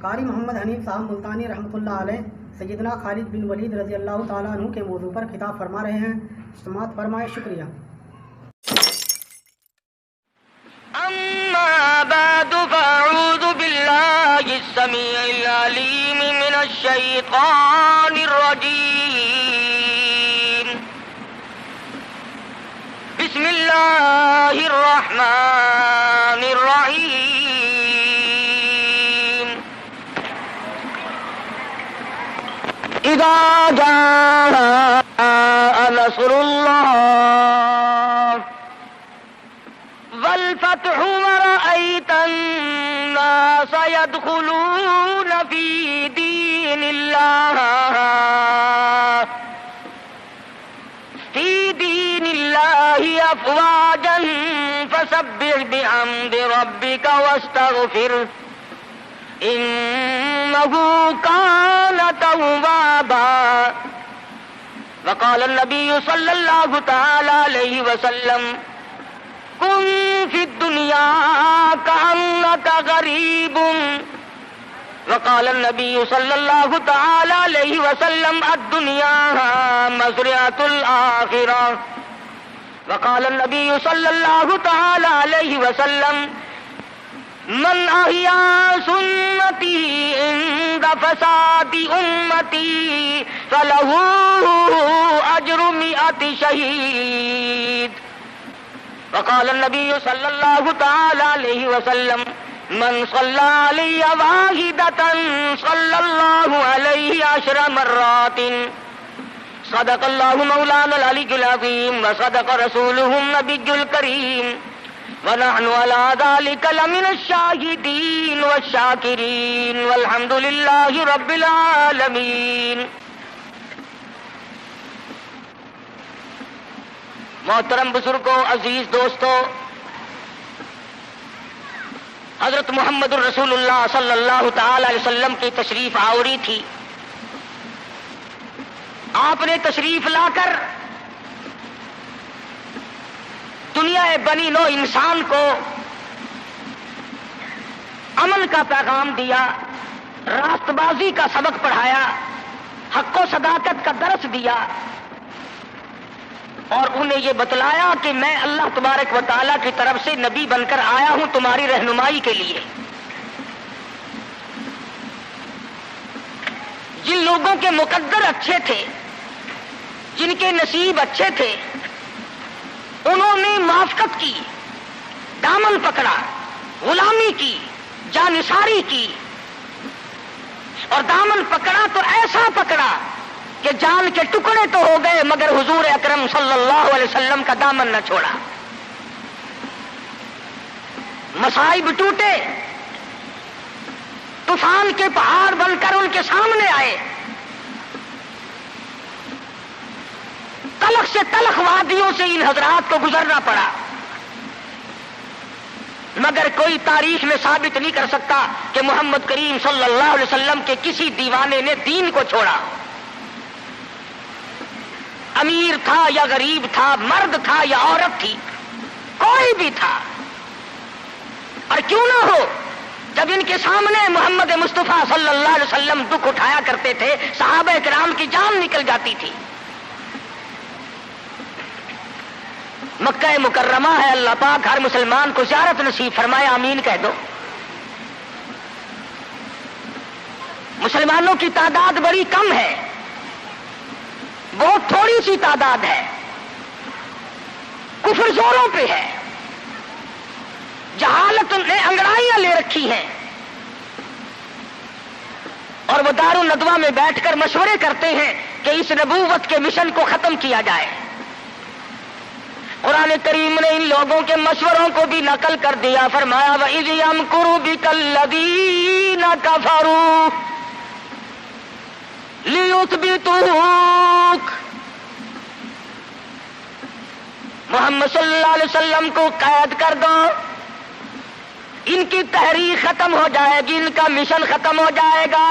قاری محمد حنیف صاحب ملتانی رحمۃ اللہ علیہ سیدنا خالد بن ولید رضی اللہ تعالیٰ عنہ کے موضوع پر خطاب فرما رہے ہیں. سماعت فرمائے. شکریہ. اما بعد فاعوذ باللہ السمیع العلیم من الشیطان الرجیم. بسم اللہ الرحمن الرحیم. اذا جاء نصر اللہ والفتح ورأيت الناس يدخلون في دين الله أفواجا فسبح بحمد ربك واستغفره إنه كان توابا. وقال النبي صلى الله تعالى عليه وسلم كن في الدنيا كأنك غريب. وقال النبي صلى الله تعالى عليه وسلم الدنيا مزرعة الآخرة. وقال النبي صلى الله تعالى عليه وسلم من أحيا سنتي عند فساد أمتي فله أجر 100 شهيد. وقال النبي صلى الله تعالى عليه وسلم من صلى علي واحدة صلى الله عليه 10 مرات. صدق الله مولانا العلي العظيم وصدق رسوله النبي الكريم ونحن على ذلك لمن الشاهدين والشاكرين والحمد لله رب العالمين. محترم بزرگوں، عزیز دوستوں، حضرت محمد الرسول اللہ صلی اللہ تعالی علیہ وسلم کی تشریف آوری تھی. آپ نے تشریف لا کر دنیا بنی نو انسان کو امن کا پیغام دیا، راست بازی کا سبق پڑھایا، حق و صداقت کا درس دیا اور انہیں یہ بتلایا کہ میں اللہ تبارک و تعالیٰ کی طرف سے نبی بن کر آیا ہوں تمہاری رہنمائی کے لیے. جن لوگوں کے مقدر اچھے تھے، جن کے نصیب اچھے تھے، انہوں نے موافقت کی، دامن پکڑا، غلامی کی، جانثاری کی، اور دامن پکڑا تو ایسا پکڑا کہ جان کے ٹکڑے تو ہو گئے مگر حضور اکرم صلی اللہ علیہ وسلم کا دامن نہ چھوڑا. مصائب ٹوٹے، طوفان کے پہاڑ بن کر ان کے سامنے آئے، تلخ سے تلخ وادیوں سے ان حضرات کو گزرنا پڑا، مگر کوئی تاریخ میں ثابت نہیں کر سکتا کہ محمد کریم صلی اللہ علیہ وسلم کے کسی دیوانے نے دین کو چھوڑا. امیر تھا یا غریب تھا، مرد تھا یا عورت تھی، کوئی بھی تھا. اور کیوں نہ ہو، جب ان کے سامنے محمد مصطفیٰ صلی اللہ علیہ وسلم دکھ اٹھایا کرتے تھے، صحابہ کرام کی جان نکل جاتی تھی. مکہ مکرمہ ہے، اللہ پاک ہر مسلمان کو زیارت نصیب فرمائے، آمین کہہ دو. مسلمانوں کی تعداد بڑی کم ہے، بہت تھوڑی سی تعداد ہے، کفر زوروں پہ ہے، جہالت نے انگڑائیاں لے رکھی ہیں، اور وہ دار الندوہ میں بیٹھ کر مشورے کرتے ہیں کہ اس نبوت کے مشن کو ختم کیا جائے. قرآن کریم نے ان لوگوں کے مشوروں کو بھی نقل کر دیا، فرمایا وَإِذْ يَمْكُرُ بِكَ الَّذِينَ كَفَرُوا لِيُثْبِتُوكَ. محمد صلی اللہ علیہ وسلم کو قید کر دو، ان کی تحریک ختم ہو جائے گی، ان کا مشن ختم ہو جائے گا.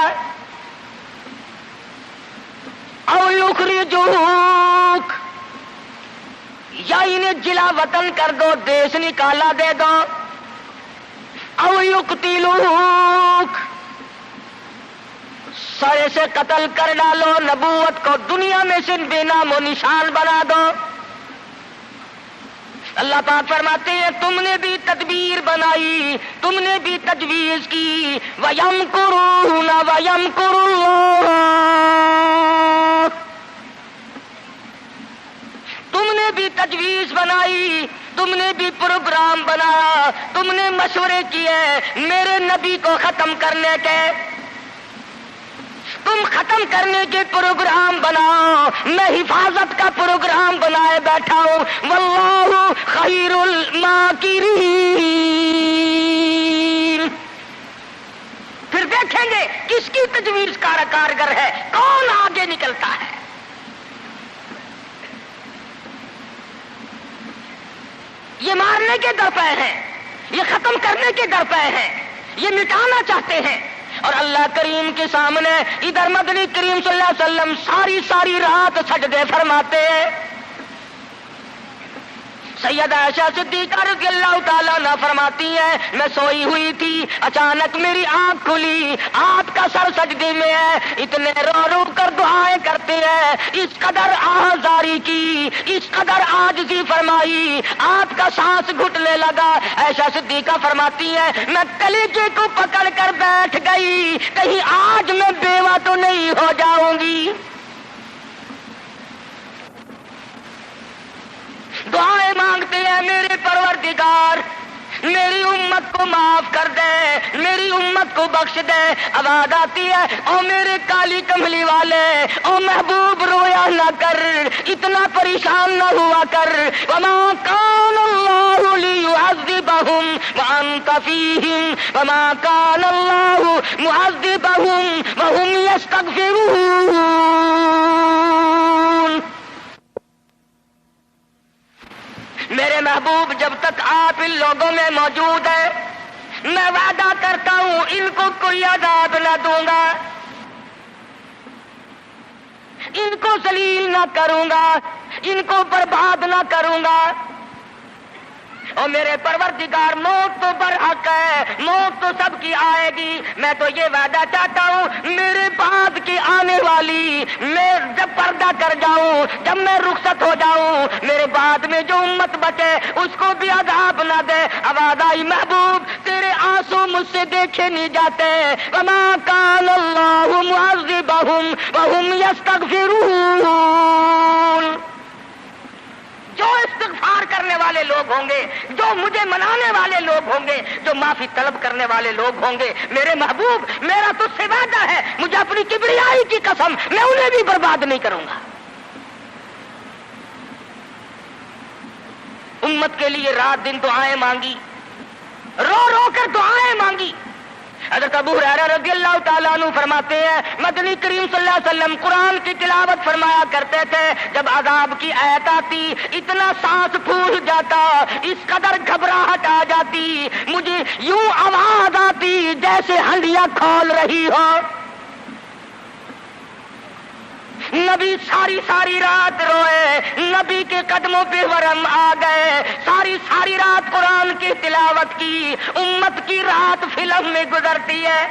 اَوْ يُخْرِجُوكَ، یا انہیں جلا وطن کر دو، دیش نکالا دے دو. او یقتلوک، سارے سے قتل کر ڈالو، نبوت کو دنیا میں سے بے نام و نشان بنا دو۔ اللہ پاک فرماتے ہیں تم نے بھی تدبیر بنائی، تم نے بھی تجویز کی، وَيَمْكُرُونَ وَيَمْكُرُ اللَّهُ، تم نے بھی تجویز بنائی، تم نے بھی پروگرام بنایا، تم نے مشورے کیے میرے نبی کو ختم کرنے کے، تم ختم کرنے کے پروگرام بناؤ، میں حفاظت کا پروگرام بنائے بیٹھا ہوں، واللہ خیر الماکرین۔ پھر دیکھیں گے کس کی تجویز کارگر ہے، کون آگے نکلتا ہے۔ یہ مارنے کے در پہ ہیں، یہ ختم کرنے کے در پہ ہیں، یہ مٹانا چاہتے ہیں، اور اللہ کریم کے سامنے ادھر مدنی کریم صلی اللہ علیہ وسلم ساری رات سجدے فرماتے ہیں۔ سیدہ عائشہ صدیقہ رضی اللہ تعالیٰ عنہ فرماتی ہیں میں سوئی ہوئی تھی، اچانک میری آنکھ کھلی، آپ کا سر سجدے میں ہے، اتنے رو کر دعائیں کرتے ہیں، اس قدر آہذاری کی، اس قدر عاجزی فرمائی، آپ کا سانس گھٹنے لگا۔ عائشہ صدیقہ فرماتی ہیں میں کلیجے کو پکڑ کر بیٹھ گئی، کہیں آج میں بیوہ تو نہیں ہو جاؤں گی۔ دعائیں مانگتے ہیں میرے پروردگار میری امت کو معاف کر دے، میری امت کو بخش دے۔ آواز آتی ہے او میرے کالی کملی والے، او محبوب رویا نہ کر، اتنا پریشان نہ ہوا کر۔ وما کان اللہ لیعذبہم وانت فیہم وما کان اللہ معذبہم وہم یستغفرون۔ میرے محبوب جب تک آپ ان لوگوں میں موجود ہیں میں وعدہ کرتا ہوں ان کو کوئی عذاب نہ دوں گا، ان کو ذلیل نہ کروں گا، ان کو برباد نہ کروں گا۔ اور میرے پروردگار موت تو برحق ہے، موت تو سب کی آئے گی، میں تو یہ وعدہ چاہتا ہوں میرے بعد کی آنے والی، میں جب پردہ کر جاؤں، جب میں رخصت ہو جاؤں، میرے بعد میں جو امت بچے اس کو بھی عذاب نہ دے۔ آواز آئی محبوب تیرے آنسو مجھ سے دیکھے نہیں جاتے۔ وما کان اللہ معذبہم وہم یستغفرون۔ جو استغفار کرنے والے لوگ ہوں گے، جو مجھے منانے والے لوگ ہوں گے، جو معافی طلب کرنے والے لوگ ہوں گے، میرے محبوب میرا تو سے وعدہ ہے، مجھے اپنی کبریائی کی قسم میں انہیں بھی برباد نہیں کروں گا۔ امت کے لیے رات دن دعائیں مانگی، رو کر دعائیں مانگی۔ حضرت ابو ہریرہ رضی اللہ تعالیٰ عنہ فرماتے ہیں مدنی کریم صلی اللہ علیہ وسلم قرآن کی تلاوت فرمایا کرتے تھے، جب عذاب کی آیت آتی اتنا سانس پھول جاتا، اس قدر گھبراہٹ آ جاتی، مجھے یوں آواز آتی جیسے ہنڈیاں کھول رہی ہو۔ نبی ساری رات روئے، نبی کے قدموں پہ ورم آ گئے، ساری رات قرآن کی تلاوت کی۔ امت کی رات فلم میں گزرتی ہے،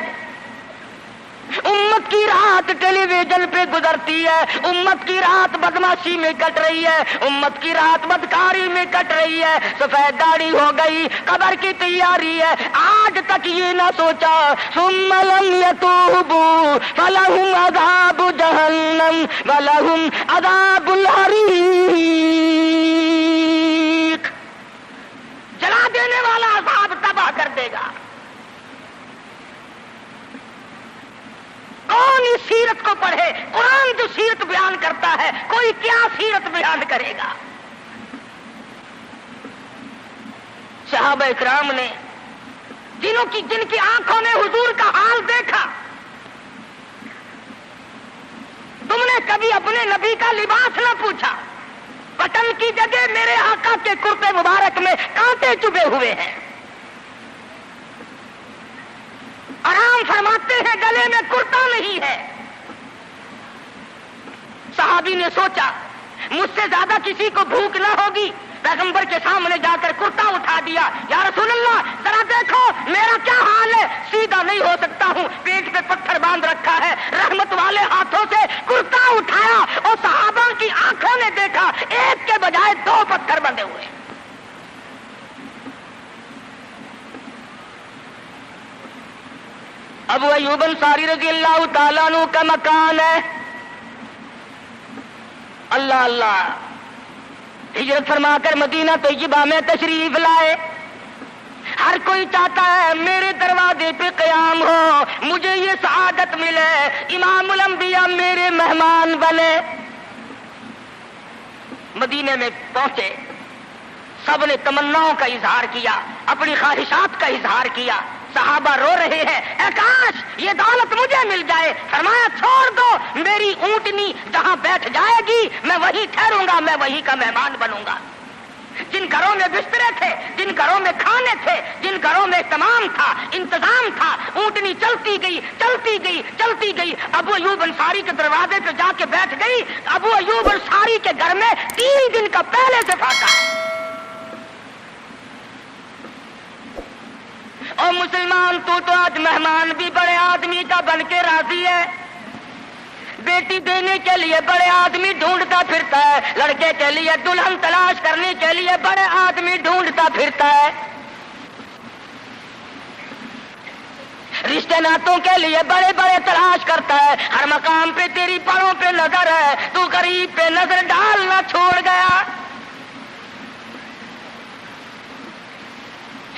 امت کی رات ٹیلی ویژن پہ گزرتی ہے، امت کی رات بدماشی میں کٹ رہی ہے، امت کی رات بدکاری میں کٹ رہی ہے، سفید داڑھی ہو گئی، قبر کی تیاری ہے، آج تک یہ نہ سوچا ثم لم یتوبوا فلہم عذاب جہنم ولہم عذاب الحریق۔ جلا دینے والا عذاب تباہ کر دے گا۔ کون اس سیرت کو پڑھے؟ قرآن جو سیرت بیان کرتا ہے کوئی کیا سیرت بیان کرے گا؟ صحابہ اکرام نے جن کی آنکھوں نے حضور کا حال دیکھا، تم نے کبھی اپنے نبی کا لباس نہ پوچھا، بٹن کی جگہ میرے آقا کے کرتے مبارک میں کانٹے چبھے ہوئے ہیں، آرام فرماتے ہیں گلے میں کرتا نہیں ہے۔ صحابی نے سوچا مجھ سے زیادہ کسی کو بھوک نہ ہوگی، پیغمبر کے سامنے جا کر کرتا اٹھا دیا، یا رسول اللہ ذرا دیکھو میرا کیا حال ہے، سیدھا نہیں ہو سکتا ہوں، پیٹ پہ پتھر باندھ رکھا ہے، رحمت والے ہاتھوں سے کرتا اٹھایا اور صحابہ کی آنکھوں نے دیکھا ایک کے بجائے 2 پتھر بندھے ہوئے۔ ابو ایوب انصاری رضی اللہ تعالیٰ عنہ کا مکان ہے، اللہ اللہ، ہجرت فرما کر مدینہ طیبہ میں تشریف لائے۔ ہر کوئی چاہتا ہے میرے دروازے پہ قیام ہو، مجھے یہ سعادت ملے، امام الانبیاء میرے مہمان بنے۔ مدینے میں پہنچے، سب نے تمناؤں کا اظہار کیا، اپنی خواہشات کا اظہار کیا۔ صحابہ رو رہے ہیں، اے کاش یہ دولت مجھے مل جائے۔ فرمایا چھوڑ دو، میری اونٹنی جہاں بیٹھ جائے گی میں وہیں ٹھہروں گا، میں وہیں کا مہمان بنوں گا۔ جن گھروں میں بسترے تھے، جن گھروں میں کھانے تھے، جن گھروں میں اہتمام تھا، انتظام تھا، اونٹنی چلتی گئی چلتی گئی چلتی گئی، ابو ایوب انصاری کے دروازے پہ جا کے بیٹھ گئی۔ ابو ایوب انصاری کے گھر میں 3 دن کا پہلے سے فاقہ ہے۔ اور مسلمان تو آج مہمان بھی بڑے آدمی کا بن کے راضی ہے، بیٹی دینے کے لیے بڑے آدمی ڈھونڈتا پھرتا ہے، لڑکے کے لیے دلہن تلاش کرنے کے لیے بڑے آدمی ڈھونڈتا پھرتا ہے، رشتے ناتوں کے لیے بڑے بڑے تلاش کرتا ہے۔ ہر مقام پہ تیری پڑوں پہ نظر ہے، تو غریب پہ نظر ڈالنا چھوڑ گیا۔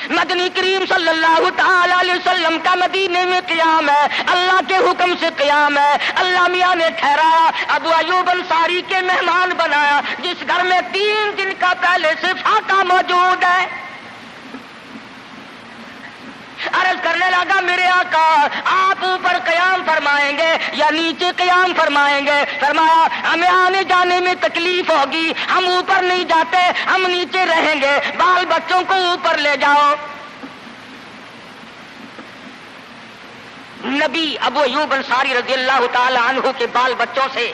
مدنی کریم صلی اللہ تعالی علیہ وسلم کا مدینے میں قیام ہے، اللہ کے حکم سے قیام ہے۔ اللہ میاں نے ٹھہرایا، ابو ایوب انصاری کے مہمان بنایا، جس گھر میں 3 دن کا پہلے سے فاقہ موجود ہے۔ عرض کرنے لگا میرے آقا آپ اوپر قیام فرمائیں گے یا نیچے قیام فرمائیں گے؟ فرمایا ہمیں آنے جانے میں تکلیف ہوگی، ہم اوپر نہیں جاتے، ہم نیچے رہیں گے، بال بچوں کو اوپر لے جاؤ۔ نبی ابو ایوب انصاری رضی اللہ تعالی عنہ کے بال بچوں سے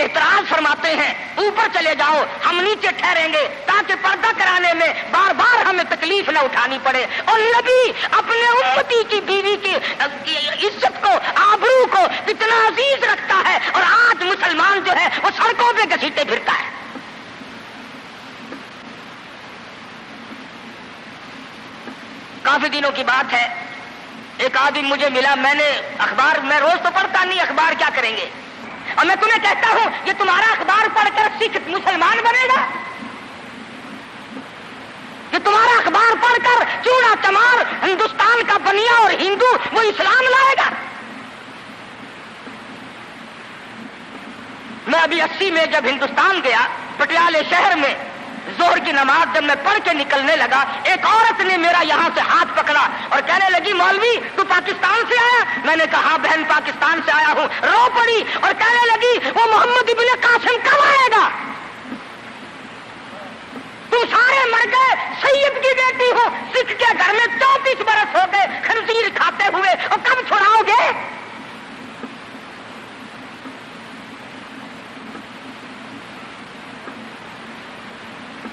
اعتراض فرماتے ہیں اوپر چلے جاؤ، ہم نیچے ٹھہریں گے تاکہ پردہ کرانے میں بار بار ہمیں تکلیف نہ اٹھانی پڑے۔ اور نبی اپنے امتی کی بیوی کی عزت کو، آبرو کو کتنا عزیز رکھتا ہے، اور آج مسلمان جو ہے وہ سڑکوں پہ گھسیٹے پھرتا ہے۔ کافی دنوں کی بات ہے، ایک آدمی مجھے ملا، میں نے اخبار میں روز تو پڑھتا نہیں، اخبار کیا کریں گے، اور میں تمہیں کہتا ہوں کہ تمہارا اخبار پڑھ کر سکھ مسلمان بنے گا، کہ تمہارا اخبار پڑھ کر چوڑا چمار ہندوستان کا بنیا اور ہندو وہ اسلام لائے گا۔ میں ابھی 80 میں جب ہندوستان گیا، پٹیالے شہر میں ظہر کی نماز جب میں پڑھ کے نکلنے لگا، ایک عورت نے میرا یہاں سے ہاتھ پکڑا اور کہنے لگی مولوی تو پاکستان سے آیا؟ میں نے کہا ہاں بہن پاکستان سے آیا ہوں۔ رو پڑی اور کہنے لگی وہ محمد ابن قاسم کب آئے گا؟ تم سارے مر گئے، سید کی بیٹی ہو، سکھ کے گھر میں 34 برس ہو گئے خنزیر کھاتے ہوئے، اور کب چھڑاؤ گے؟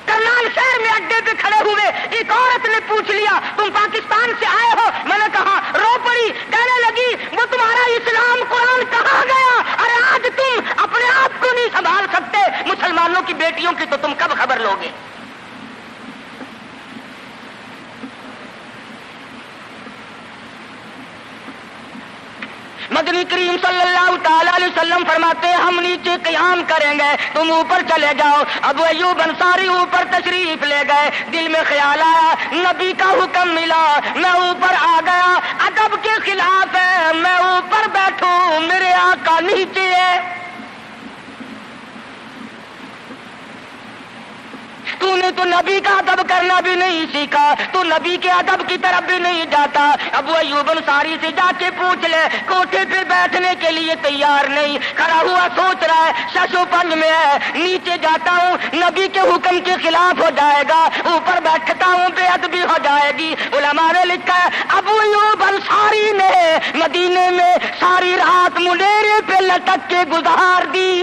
کرنال شہر میں اڈے پہ کھڑے ہوئے ایک عورت نے پوچھ لیا تم پاکستان سے آئے ہو؟ میں نے کہا، رو پڑی، کہنے لگی وہ تمہارا اسلام قرآن کہاں گیا؟ ارے آج تم اپنے آپ کو نہیں سنبھال سکتے، مسلمانوں کی بیٹیوں کی تو تم کب خبر لوگے؟ مدنی کریم صلی اللہ تعالی علیہ وسلم فرماتے ہیں ہم نیچے قیام کریں گے، تم اوپر چلے جاؤ۔ ابو ایوب انصاری اوپر تشریف لے گئے، دل میں خیال آیا نبی کا حکم ملا، میں اوپر آ گیا، ادب کے خلاف ہے میں اوپر بیٹھوں، میرے آقا نیچے ہے۔ تو نے تو نبی کا ادب کرنا بھی نہیں سیکھا، تو نبی کے ادب کی طرف بھی نہیں جاتا۔ ابو ایوب انصاری سے جا کے پوچھ لے، کوٹھے پہ بیٹھنے کے لیے تیار نہیں، کھڑا ہوا سوچ رہا ہے ششو پنج میں ہے، نیچے جاتا ہوں نبی کے حکم کے خلاف ہو جائے گا، اوپر بیٹھتا ہوں بے ادبی ہو جائے گی۔ علماء نے لکھا ہے ابو ایوب انصاری نے مدینے میں ساری رات منیرے پہ لٹک کے گزار دی۔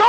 2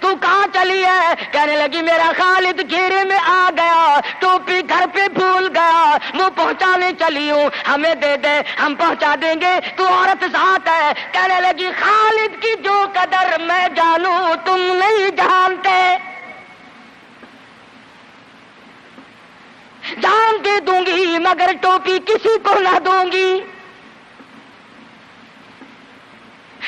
تو کہاں چلی ہے؟ کہنے لگی میرا خالد گھیرے میں آ گیا، ٹوپی گھر پہ بھول گیا، وہ پہنچانے چلی ہوں، ہمیں دے دے ہم پہنچا دیں گے، تو عورت ذات ہے۔ کہنے لگی خالد کی جو قدر میں جانوں تم نہیں جانتے، جان دے دوں گی مگر ٹوپی کسی کو نہ دوں گی۔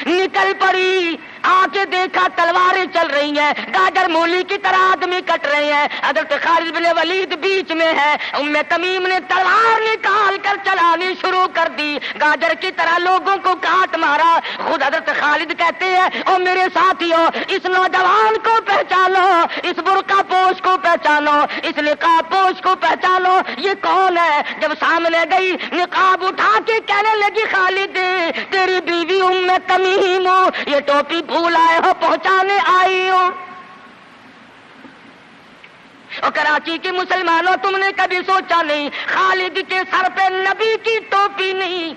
نکل پڑی، آ کے دیکھا تلواریں چل رہی ہیں، گاجر مولی کی طرح آدمی کٹ رہے ہیں، حضرت خالد بن ولید بیچ میں ہے، ام تمیم نے تلوار نکال کر چلانی شروع کر دی، گاجر کی طرح لوگوں کو کاٹ مارا۔ خود حضرت خالد کہتے ہیں او میرے ساتھیوں، اس نوجوان کو پہچانو، اس برقع پوش کو پہچانو، اس نقاب پوش کو پہچانو، یہ کون ہے؟ جب سامنے گئی نقاب اٹھا کے کہنے لگی خالد تیری بیوی ام تمیم ہو، یہ ٹوپی بھول آئے ہو، پہنچانے آئی ہو۔ اور کراچی کے مسلمانوں تم نے کبھی سوچا نہیں خالد کے سر پہ نبی کی ٹوپی نہیں،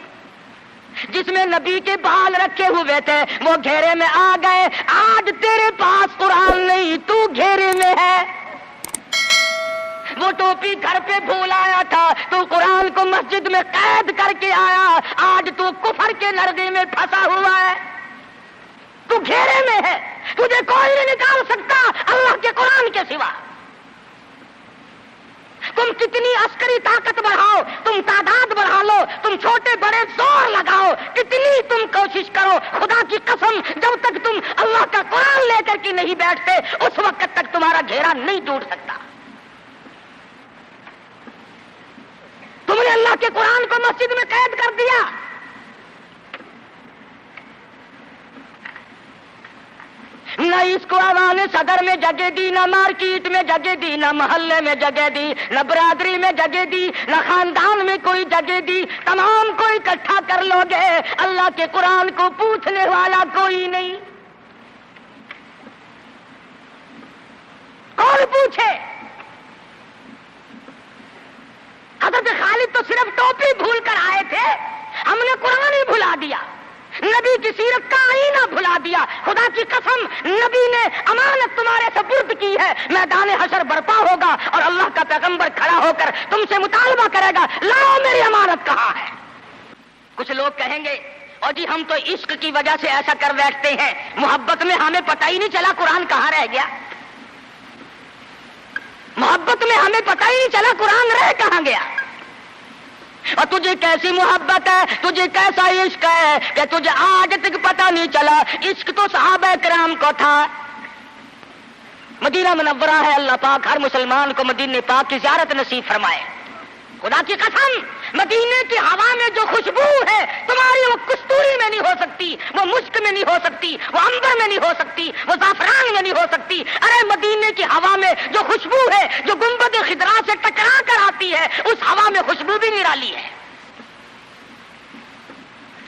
جس میں نبی کے بال رکھے ہوئے تھے، وہ گھیرے میں آ گئے۔ آج تیرے پاس قرآن نہیں، تو گھیرے میں ہے۔ وہ ٹوپی گھر پہ بھول آیا تھا، تو قرآن کو مسجد میں قید کر کے آیا، آج تو کفر کے لرزے میں پھنسا ہوا ہے، تو گھیرے میں ہے، تجھے کوئی نہیں نکال سکتا اللہ کے قرآن کے سوا۔ تم کتنی عسکری طاقت بڑھاؤ، تم تعداد بڑھا لو، تم چھوٹے بڑے زور لگاؤ، کتنی تم کوشش کرو، خدا کی قسم جب تک تم اللہ کا قرآن لے کر کے نہیں بیٹھتے اس وقت تک تمہارا گھیرا نہیں ٹوٹ سکتا۔ تم نے اللہ کے قرآن کو مسجد میں قید کر دیا۔ نہ اس کو عوام صدر میں جگہ دی، نہ مارکیٹ میں جگہ دی، نہ محلے میں جگہ دی، نہ برادری میں جگہ دی، نہ خاندان میں کوئی جگہ دی، تمام کو اکٹھا کر لو گے، اللہ کے قرآن کو پوچھنے والا کوئی نہیں۔ کون پوچھے؟ حضرت خالد تو صرف ٹوپی بھول کر آئے تھے، ہم نے قرآن ہی بھلا دیا، نبی کی سیرت کا آئینہ بھلا دیا۔ خدا کی قسم نبی نے امانت تمہارے سپرد کی ہے، میدان حشر برپا ہوگا اور اللہ کا پیغمبر کھڑا ہو کر تم سے مطالبہ کرے گا لاؤ میری امانت کہاں ہے۔ کچھ لوگ کہیں گے اور جی ہم تو عشق کی وجہ سے ایسا کر بیٹھتے ہیں، محبت میں ہمیں پتہ ہی نہیں چلا قرآن کہاں رہ گیا، محبت میں ہمیں پتہ ہی نہیں چلا قرآن رہ کہاں گیا۔ اور تجھے کیسی محبت ہے، تجھے کیسا عشق ہے کہ تجھے آج تک پتہ نہیں چلا۔ عشق تو صحابہ کرام کو تھا۔ مدینہ منورہ ہے، اللہ پاک ہر مسلمان کو مدینہ پاک کی زیارت نصیب فرمائے۔ خدا کی قسم مدینے کی ہوا میں جو خوشبو ہے تمہاری، وہ کستوری میں نہیں ہو سکتی، وہ مشک میں نہیں ہو سکتی، وہ عنبر میں نہیں ہو سکتی، وہ زعفران میں نہیں ہو سکتی۔ ارے مدینے کی ہوا میں جو خوشبو ہے، جو گنبد خضرا سے ٹکرا کر آتی ہے، اس ہوا میں خوشبو بھی نرالی ہے۔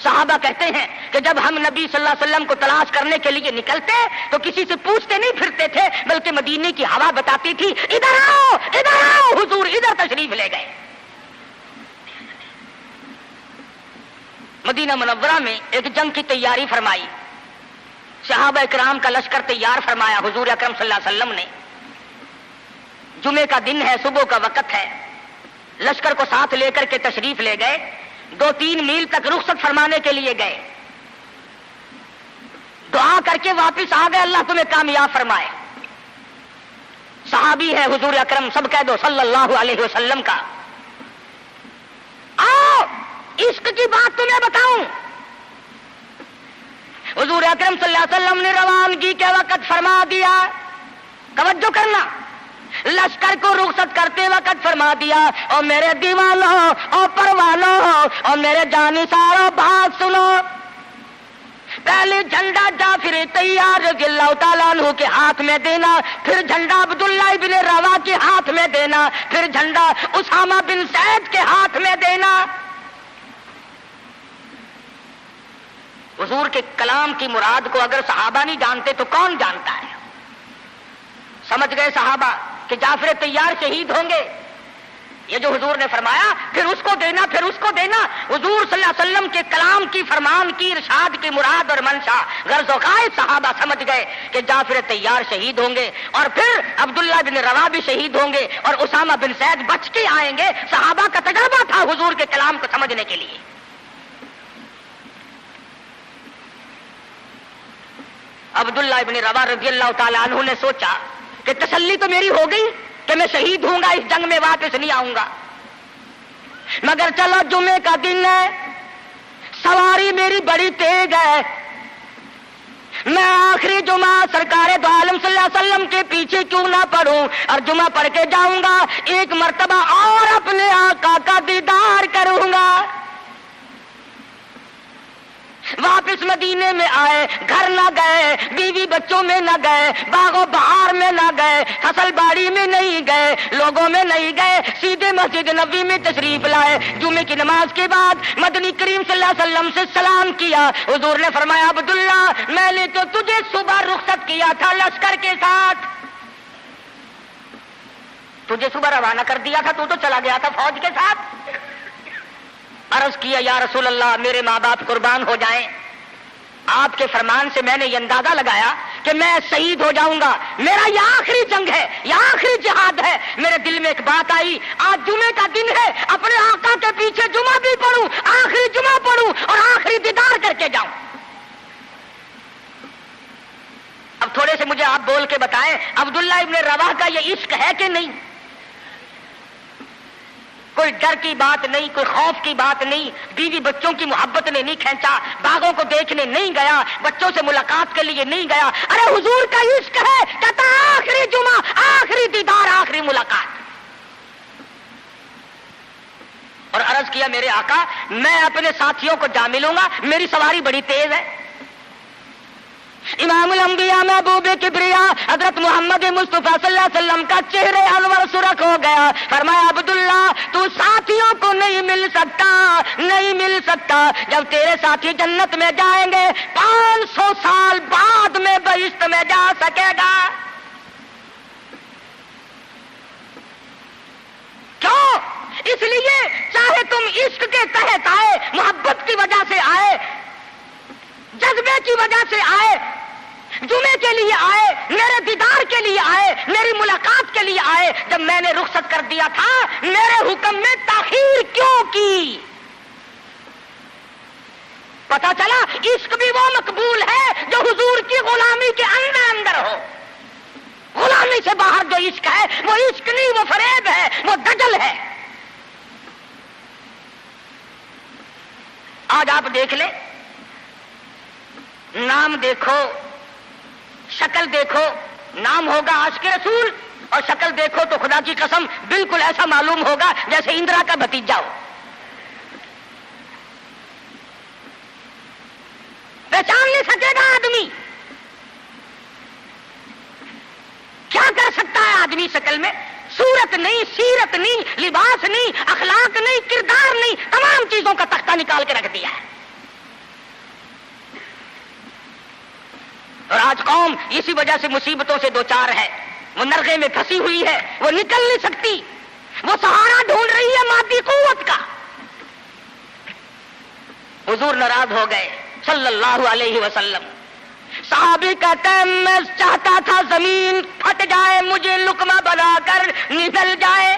صحابہ کہتے ہیں کہ جب ہم نبی صلی اللہ علیہ وسلم کو تلاش کرنے کے لیے نکلتے تو کسی سے پوچھتے نہیں پھرتے تھے، بلکہ مدینے کی ہوا بتاتی تھی ادھر آؤ ادھر آؤ، حضور ادھر تشریف لے گئے۔ مدینہ منورہ میں ایک جنگ کی تیاری فرمائی، صحابہ کرام کا لشکر تیار فرمایا حضور اکرم صلی اللہ علیہ وسلم نے۔ جمعے کا دن ہے، صبح کا وقت ہے، لشکر کو ساتھ لے کر کے تشریف لے گئے، 2-3 میل تک رخصت فرمانے کے لیے گئے، دعا کر کے واپس آ گئے، اللہ تمہیں کامیاب فرمائے۔ صحابی ہے حضور اکرم، سب کہہ دو صلی اللہ علیہ وسلم کا۔ آؤ عشق کی بات تمہیں بتاؤں۔ حضور اکرم صلی اللہ علیہ وسلم نے روانگی کے وقت فرما دیا، توجہ کرنا، لشکر کو رخصت کرتے وقت فرما دیا، اور میرے دیوانوں اور پروانوں اور میرے جانثاروں بات سنو، پہلے جھنڈا جعفر طیار رضی اللہ تعالیٰ عنہ کے ہاتھ میں دینا، پھر جھنڈا عبداللہ بن روا کے ہاتھ میں دینا، پھر جھنڈا اسامہ بن زید کے ہاتھ میں دینا۔ حضور کے کلام کی مراد کو اگر صحابہ نہیں جانتے تو کون جانتا ہے؟ سمجھ گئے صحابہ کہ جعفر طیار شہید ہوں گے، یہ جو حضور نے فرمایا پھر اس کو دینا، پھر اس کو دینا، حضور صلی اللہ علیہ وسلم کے کلام کی، فرمان کی، ارشاد کی مراد اور منشا غرض و غائب صحابہ سمجھ گئے کہ جعفر طیار شہید ہوں گے، اور پھر عبداللہ بن رواح بھی شہید ہوں گے، اور اسامہ بن زید بچ کے آئیں گے۔ صحابہ کا تجربہ تھا حضور کے کلام کو سمجھنے کے لیے۔ عبداللہ بن رواح رضی اللہ تعالیٰ عنہ نے سوچا کہ تسلی تو میری ہو گئی کہ میں شہید ہوں گا، اس جنگ میں واپس نہیں آؤں گا، مگر چلو جمعے کا دن ہے، سواری میری بڑی تیز ہے، میں آخری جمعہ سرکار دو عالم صلی اللہ علیہ وسلم کے پیچھے کیوں نہ پڑھوں اور جمعہ پڑھ کے جاؤں گا، ایک مرتبہ اور اپنے آقا کا دیدار کروں گا۔ واپس مدینے میں آئے، گھر نہ گئے، بیوی بچوں میں نہ گئے، باغ و بہار میں نہ گئے، فصل باڑی میں نہیں گئے، لوگوں میں نہیں گئے، سیدھے مسجد نبوی میں تشریف لائے۔ جمعے کی نماز کے بعد مدنی کریم صلی اللہ علیہ وسلم سے سلام کیا۔ حضور نے فرمایا عبداللہ میں نے تو تجھے صبح رخصت کیا تھا لشکر کے ساتھ، تجھے صبح روانہ کر دیا تھا، تو چلا گیا تھا فوج کے ساتھ۔ عرض کیا یا رسول اللہ میرے ماں باپ قربان ہو جائیں، آپ کے فرمان سے میں نے یہ اندازہ لگایا کہ میں شہید ہو جاؤں گا، میرا یہ آخری جنگ ہے، یہ آخری جہاد ہے۔ میرے دل میں ایک بات آئی، آج جمعے کا دن ہے، اپنے آقا کے پیچھے جمعہ بھی پڑھوں، آخری جمعہ پڑھوں اور آخری دیدار کر کے جاؤں۔ اب تھوڑے سے مجھے آپ بول کے بتائیں عبداللہ ابن رواح کا یہ عشق ہے کہ نہیں؟ کوئی ڈر کی بات نہیں، کوئی خوف کی بات نہیں، بیوی بچوں کی محبت نے نہیں کھینچا، باغوں کو دیکھنے نہیں گیا، بچوں سے ملاقات کے لیے نہیں گیا۔ ارے حضور کا عشق ہے، کہتا آخری جمعہ، آخری دیدار، آخری ملاقات۔ اور عرض کیا میرے آقا میں اپنے ساتھیوں کو جا ملوں گا، میری سواری بڑی تیز ہے۔ امام الانبیاء محبوب کبریا حضرت محمد مصطفیٰ صلی اللہ علیہ وسلم کا چہرے انور سرخ ہو گیا۔ فرمایا عبداللہ تو ساتھیوں کو نہیں مل سکتا، نہیں مل سکتا، جب تیرے ساتھی جنت میں جائیں گے 500 سال بعد میں بہشت میں جا سکے گا۔ کیوں؟ اس لیے چاہے تم عشق کے تحت آئے، محبت کی وجہ سے آئے، جذبے کی وجہ سے آئے، جمعے کے لیے آئے، میرے دیدار کے لیے آئے، میری ملاقات کے لیے آئے، جب میں نے رخصت کر دیا تھا میرے حکم میں تاخیر کیوں کی؟ پتا چلا عشق بھی وہ مقبول ہے جو حضور کی غلامی کے اندر ہو۔ غلامی سے باہر جو عشق ہے وہ عشق نہیں، وہ فریب ہے، وہ دجل ہے۔ آج آپ دیکھ لیں، نام دیکھو، شکل دیکھو، نام ہوگا عاشق رسول اور شکل دیکھو تو خدا کی قسم بالکل ایسا معلوم ہوگا جیسے اندرا کا بھتیجا ہو۔ پہچان نہیں سکے گا آدمی، کیا کر سکتا ہے آدمی شکل میں؟ صورت نہیں، سیرت نہیں، لباس نہیں، اخلاق نہیں، کردار نہیں، تمام چیزوں کا تختہ نکال کے رکھ دیا ہے۔ اور آج قوم اسی وجہ سے مصیبتوں سے دوچار ہے، وہ نرغے میں پھنسی ہوئی ہے، وہ نکل نہیں سکتی، وہ سہارا ڈھونڈ رہی ہے مادی قوت کا۔ حضور ناراض ہو گئے صلی اللہ علیہ وسلم۔ صحابی کہتے ہیں میں چاہتا تھا زمین پھٹ جائے، مجھے لقمہ بنا کر نگل جائے۔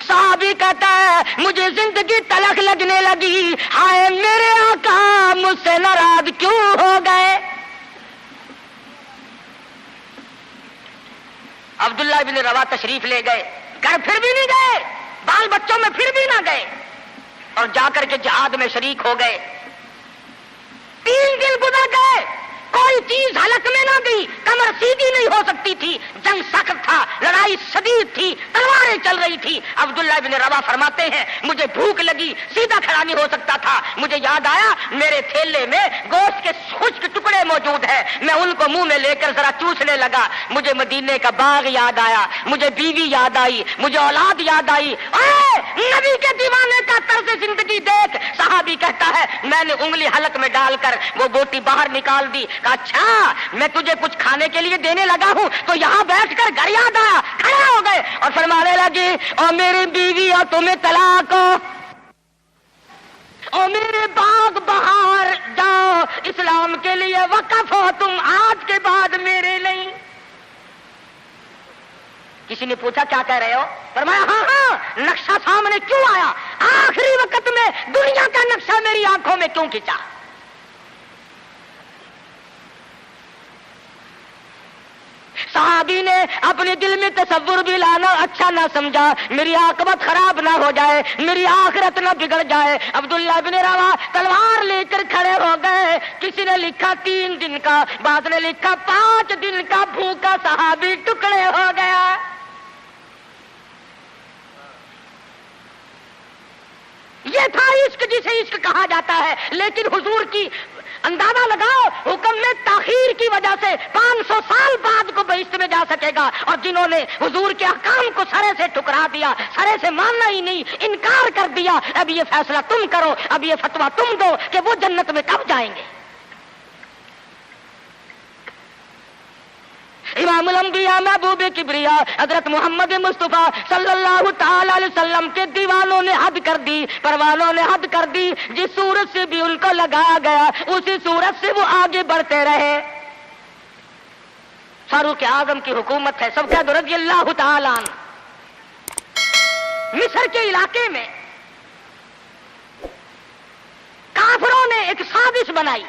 صحابی کہتا ہے مجھے زندگی تلخ لگنے لگی، ہائے میرے آقا مجھ سے ناراض کیوں ہو گئے؟ عبداللہ بن رواح تشریف لے گئے، گھر پھر بھی نہیں گئے، بال بچوں میں پھر بھی نہ گئے، اور جا کر کے جہاد میں شریک ہو گئے۔ 3 دن گزر گئے، کوئی چیز حلق میں نہ گئی، کمر سیدھی نہیں ہو سکتی تھی، جنگ سخت تھا، لڑائی شدید تھی، تلواریں چل رہی تھی۔ عبداللہ بن رواح فرماتے ہیں مجھے بھوک لگی، سیدھا کھڑا نہیں ہو سکتا تھا، مجھے یاد آیا میرے تھیلے میں گوشت کے خشک ٹکڑے موجود ہیں، میں ان کو منہ میں لے کر ذرا چوسنے لگا، مجھے مدینے کا باغ یاد آیا، مجھے بیوی یاد آئی، مجھے اولاد یاد آئی۔ اے نبی کے دیوانے کا طرز زندگی دیکھ۔ صحابی کہتا ہے میں نے انگلی حلق میں ڈال کر وہ بوٹی باہر نکال دی، کہا اچھا میں تجھے کچھ کھانے کے لیے دینے لگا ہوں تو یہاں بیٹھ کر گھر یاد آیا۔ کھڑے ہو گئے اور فرمانے لگے لگے اور میری بیوی اور تمہیں طلاق ہو اور میرے باغ بہار جاؤ اسلام کے لیے وقف ہو تم آج کے بعد میرے نہیں. کسی نے پوچھا کیا کہہ رہے ہو؟ فرمایا ہاں ہاں نقشہ سامنے کیوں آیا؟ آخری وقت میں دنیا کا نقشہ میری آنکھوں میں کیوں کھینچا؟ صحابی نے اپنے دل میں تصور بھی لانا اچھا نہ سمجھا، میری عاقبت خراب نہ ہو جائے، میری آخرت نہ بگڑ جائے. عبداللہ بن روا تلوار لے کر کھڑے ہو گئے. کسی نے لکھا 3 دن کا، بعض نے لکھا 5 دن کا بھوکا صحابی ٹکڑے ہو گیا. یہ تھا عشق جسے عشق کہا جاتا ہے. لیکن حضور کی اندازہ لگاؤ حکم میں تاخیر کی وجہ سے 500 سال بعد کو بہشت میں جا سکے گا، اور جنہوں نے حضور کے احکام کو سرے سے ٹھکرا دیا، سرے سے ماننا ہی نہیں، انکار کر دیا، اب یہ فیصلہ تم کرو، اب یہ فتویٰ تم دو کہ وہ جنت میں کب جائیں گے. امام الانبیاء محبوب کبریا حضرت محمد مصطفیٰ صلی اللہ تعالی علیہ وسلم کے دیوانوں نے حد کر دی، پروانوں نے حد کر دی. جس صورت سے بھی ان کو لگایا گیا اسی صورت سے وہ آگے بڑھتے رہے. فاروق اعظم کی حکومت ہے، سب کہہ دو رضی اللہ تعالی عنہ. مصر کے علاقے میں کافروں نے ایک سازش بنائی،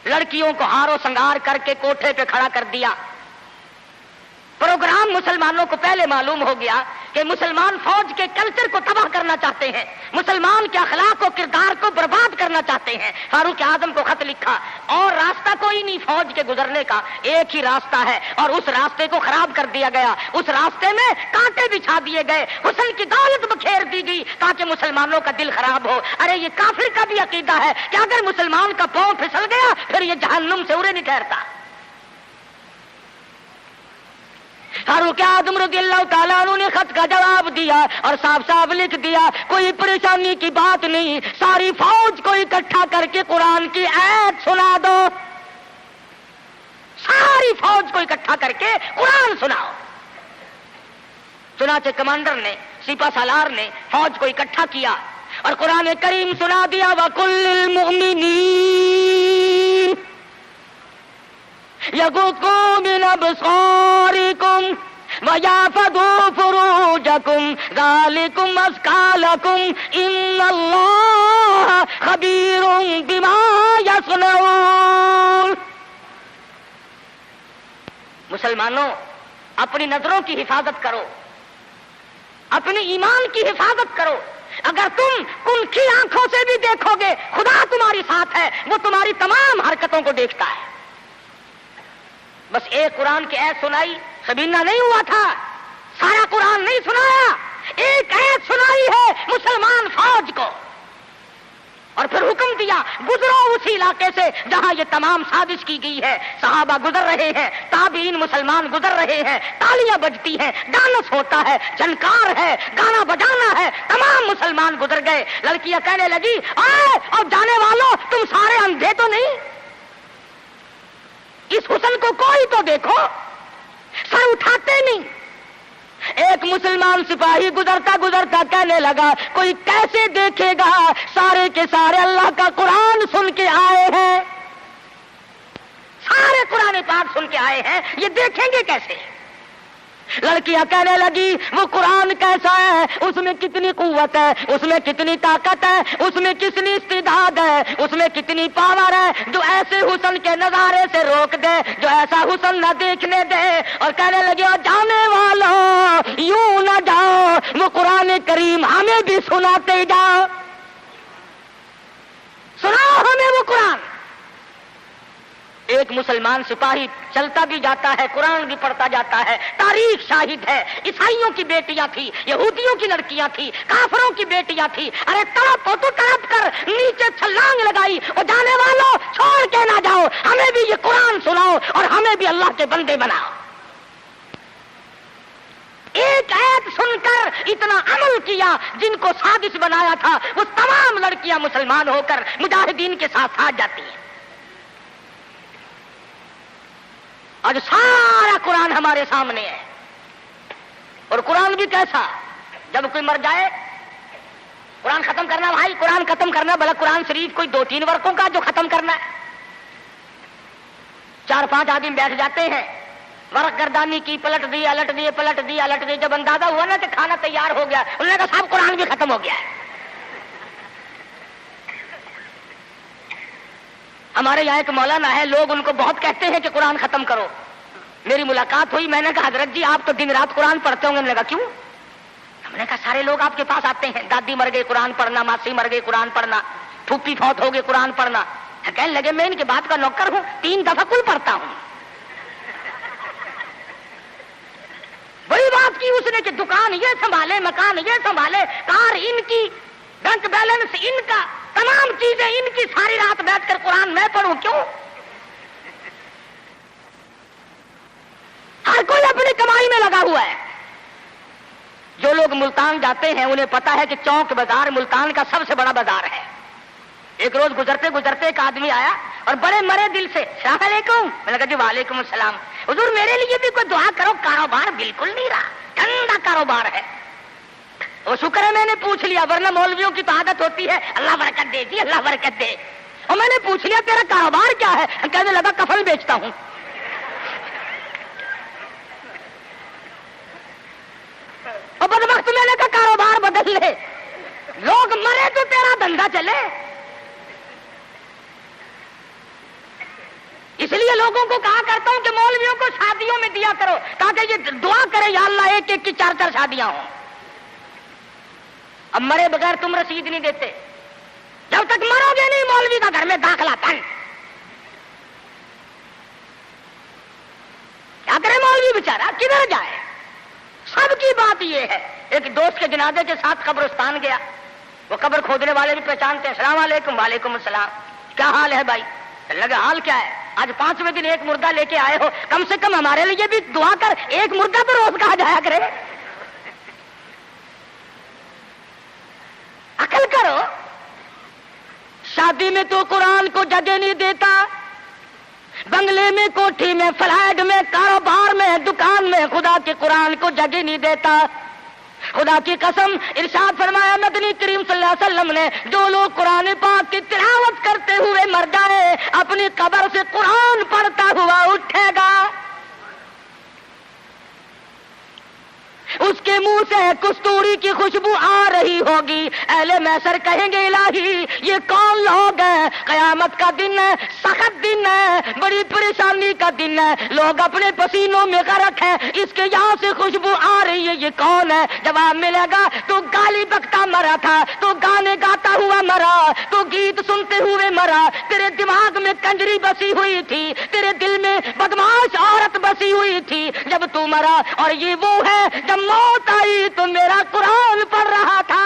لڑکیوں کو ہار و سنگار کر کے کوٹھے پہ کھڑا کر دیا. پروگرام مسلمانوں کو پہلے معلوم ہو گیا کہ مسلمان فوج کے کلچر کو تباہ کرنا چاہتے ہیں، مسلمان کے اخلاق و کردار کو برباد کرنا چاہتے ہیں. فاروق اعظم کو خط لکھا، اور راستہ کوئی نہیں فوج کے گزرنے کا، ایک ہی راستہ ہے، اور اس راستے کو خراب کر دیا گیا. اس راستے میں کانٹے بچھا دیے گئے، حسن کی دولت بکھیر دی گئی تاکہ مسلمانوں کا دل خراب ہو. ارے یہ کافر کا بھی عقیدہ ہے کہ اگر مسلمان کا پاؤں پھسل گیا پھر یہ جہنم سے اڑے نہیں ٹھہرتا. فاروق اعظم رضی اللہ تعالیٰ عنہ نے خط کا جواب دیا اور صاف صاف لکھ دیا، کوئی پریشانی کی بات نہیں، ساری فوج کو اکٹھا کر کے قرآن کی آیت سنا دو. ساری فوج کو اکٹھا کر کے قرآن سناؤ. چنانچہ کمانڈر نے، سپہ سالار نے فوج کو اکٹھا کیا اور قرآن کریم سنا دیا. وَقُلْ لِلْمُؤْمِنِينَ يَغُضُّوا مِنْ أَبْصَارِكُمْ وَيَحْفَظُوا فُرُوجَكُمْ ذَلِكُمْ أَزْكَىٰ لَكُمْ إِنَّ اللَّهَ خَبِيرٌ بِمَا يَصْنَعُونَ. مسلمانوں اپنی نظروں کی حفاظت کرو، اپنے ایمان کی حفاظت کرو. اگر تم کنکھی آنکھوں سے بھی دیکھو گے خدا تمہاری ساتھ ہے، وہ تمہاری تمام حرکتوں کو دیکھتا ہے. بس ایک قرآن کی ایت سنائی سبینہ نہیں ہوا تھا، سارا قرآن نہیں سنایا، ایک ایت سنائی ہے مسلمان فوج کو، اور پھر حکم دیا گزرو اسی علاقے سے جہاں یہ تمام سازش کی گئی ہے. صحابہ گزر رہے ہیں، تابعین مسلمان گزر رہے ہیں، تالیاں بجتی ہیں، ڈانس ہوتا ہے، جھنکار ہے، گانا بجانا ہے، تمام مسلمان گزر گئے. لڑکیاں کہنے لگی آئے اور جانے والوں تم سارے اندھے تو نہیں؟ اس حسن کو کوئی تو دیکھو. سر اٹھاتے نہیں. ایک مسلمان سپاہی گزرتا گزرتا کہنے لگا کوئی کیسے دیکھے گا، سارے کے سارے اللہ کا قرآن سن کے آئے ہیں، سارے قرآن پاک سن کے آئے ہیں، یہ دیکھیں گے کیسے؟ لڑکیاں کہنے لگی وہ قرآن کیسا ہے، اس میں کتنی قوت ہے، اس میں کتنی طاقت ہے، اس میں کتنی استعداد ہے، اس میں کتنی پاور ہے جو ایسے حسن کے نظارے سے روک دے، جو ایسا حسن نہ دیکھنے دے. اور کہنے لگے اور جانے والوں یوں نہ جاؤ، وہ قرآن کریم ہمیں بھی سناتے جاؤ، سناؤ ہمیں وہ قرآن. ایک مسلمان سپاہی چلتا بھی جاتا ہے، قرآن بھی پڑھتا جاتا ہے. تاریخ شاہد ہے، عیسائیوں کی بیٹیاں تھی، یہودیوں کی لڑکیاں تھی، کافروں کی بیٹیاں تھی. ارے تڑپ تو تڑپ کر نیچے چھلانگ لگائی، اور جانے والوں چھوڑ کے نہ جاؤ، ہمیں بھی یہ قرآن سناؤ اور ہمیں بھی اللہ کے بندے بناؤ. ایک آیت سن کر اتنا عمل کیا، جن کو سازش بنایا تھا وہ تمام لڑکیاں مسلمان ہو کر مجاہدین کے ساتھ ساتھ جاتی ہیں. آج سارا قرآن ہمارے سامنے ہے. اور قرآن بھی کیسا؟ جب کوئی مر جائے قرآن ختم کرنا بھائی، قرآن ختم کرنا، بھلا قرآن شریف کوئی 2-3 ورقوں کا جو ختم کرنا ہے؟ 4-5 آدمی بیٹھ جاتے ہیں، ورق گردانی کی، پلٹ دی الٹ دی پلٹ دی الٹ دی، جب اندازہ ہوا نا کہ کھانا تیار ہو گیا، انہوں نے کہا صاحب قرآن بھی ختم ہو گیا ہے۔ ہمارے یہاں ایک مولانا ہے، لوگ ان کو بہت کہتے ہیں کہ قرآن ختم کرو۔ میری ملاقات ہوئی، میں نے کہا حضرت جی آپ تو دن رات قرآن پڑھتے ہوں گے؟ انہوں نے کہا کیوں؟ ہم نے کہا سارے لوگ آپ کے پاس آتے ہیں، دادی مر گئی قرآن پڑھنا، ماسی مر گئی قرآن پڑھنا، پھوپھی فوت ہو گئی قرآن پڑھنا۔ کہنے لگے میں ان کی بات کا نوکر ہوں، 3 دفعہ کل پڑھتا ہوں۔ بڑی بات کی اس نے کہ دکان یہ سنبھالے، مکان یہ سنبھالے، کار ان کی، بینک بیلنس ان کا، تمام چیزیں ان کی، ساری رات بیٹھ کر قرآن میں پڑھوں کیوں؟ ہر کوئی اپنی کمائی میں لگا ہوا ہے۔ جو لوگ ملتان جاتے ہیں انہیں پتا ہے کہ چوک بازار ملتان کا سب سے بڑا بازار ہے۔ ایک روز گزرتے گزرتے ایک آدمی آیا اور بڑے مرے دل سے السلام علیکم، میں نے کہا جی وعلیکم السلام، حضور میرے لیے بھی کوئی دعا کرو، کاروبار بالکل نہیں رہا، ٹھنڈا کاروبار ہے۔ وہ شکر ہے میں نے پوچھ لیا، ورنہ مولویوں کی تو عادت ہوتی ہے اللہ برکت دے جی اللہ برکت دے، اور میں نے پوچھ لیا تیرا کاروبار کیا ہے؟ کہنے لگا کفن بیچتا ہوں۔ اور بدبخت میں نے کہا کاروبار بدل لے، لوگ مرے تو تیرا دھندا چلے۔ اس لیے لوگوں کو کہا کرتا ہوں کہ مولویوں کو شادیوں میں دیا کرو تاکہ یہ دعا کرے یا اللہ ایک ایک کی 4-4 شادیاں ہوں۔ اب مرے بغیر تم رسید نہیں دیتے، جب تک مرو گے نہیں مولوی کا گھر میں داخلہ تن۔ کیا کرے مولوی بیچارہ، کدھر جائے؟ سب کی بات یہ ہے۔ ایک دوست کے جنازے کے ساتھ قبرستان گیا، وہ قبر کھودنے والے بھی پہچانتے ہیں، السلام علیکم، وعلیکم السلام، کیا حال ہے بھائی؟ لگا حال کیا ہے؟ آج 5ویں دن ایک مردہ لے کے آئے ہو، کم سے کم ہمارے لیے بھی دعا کر، ایک مردہ تو روز کہا جایا کرے۔ عقل کرو، شادی میں تو قرآن کو جگہ نہیں دیتا، بنگلے میں، کوٹھی میں، فلیٹ میں، کاروبار میں، دکان میں خدا کے قرآن کو جگہ نہیں دیتا۔ خدا کی قسم ارشاد فرمایا مدنی کریم صلی اللہ علیہ وسلم نے، جو لوگ قرآن پاک کی تلاوت کرتے ہوئے مر جائے اپنی قبر سے قرآن پڑھتا ہوا اٹھے گا، اس کے منہ سے کستوری کی خوشبو آ رہی ہوگی۔ اہل محشر کہیں گے الہی یہ کون لوگ ہیں؟ قیامت کا دن ہے، سخت دن ہے، بڑی پریشانی کا دن ہے، لوگ اپنے پسینوں میں غرق ہیں، اس کے یہاں سے خوشبو آ رہی ہے، یہ کون ہے؟ جواب ملے گا تو گالی بکتا مرا تھا، تو گانے گاتا ہوا مرا، تو گیت سنتے ہوئے مرا، تیرے دماغ میں کنجری بسی ہوئی تھی، تیرے دل میں بدماش عورت بسی ہوئی تھی جب تو مرا، اور یہ وہ ہے جب موت آئی تو میرا قرآن پڑھ رہا تھا۔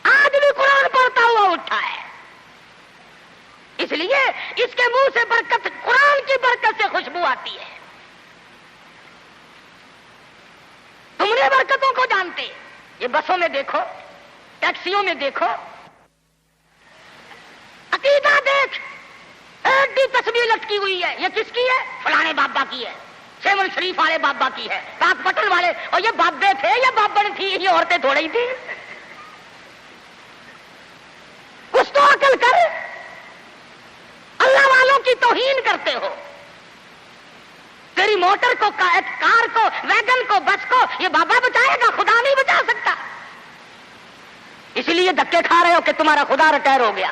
آج بھی قرآن پڑھتا ہوا اٹھا ہے، اس لیے اس کے منہ سے برکت، قرآن کی برکت سے خوشبو آتی ہے۔ تم نے برکتوں کو جانتے، یہ بسوں میں دیکھو، ٹیکسیوں میں دیکھو، عقیدہ دیکھ، ایک تصویر لٹکی ہوئی ہے، یہ کس کی ہے؟ فلانے بابا کی ہے، سیون شریف والے بابا کی ہے، پاک پٹن والے، اور یہ بابے تھے یا بابن تھی، یہ عورتیں تھوڑی تھی۔ کچھ تو عقل کر، اللہ والوں کی توہین کرتے ہو۔ تیری موٹر کو، کار کو، ویگن کو، بس کو یہ بابا بچائے گا، خدا نہیں بچا سکتا، اس لیے دھکے کھا رہے ہو کہ تمہارا خدا ریٹائر ہو گیا۔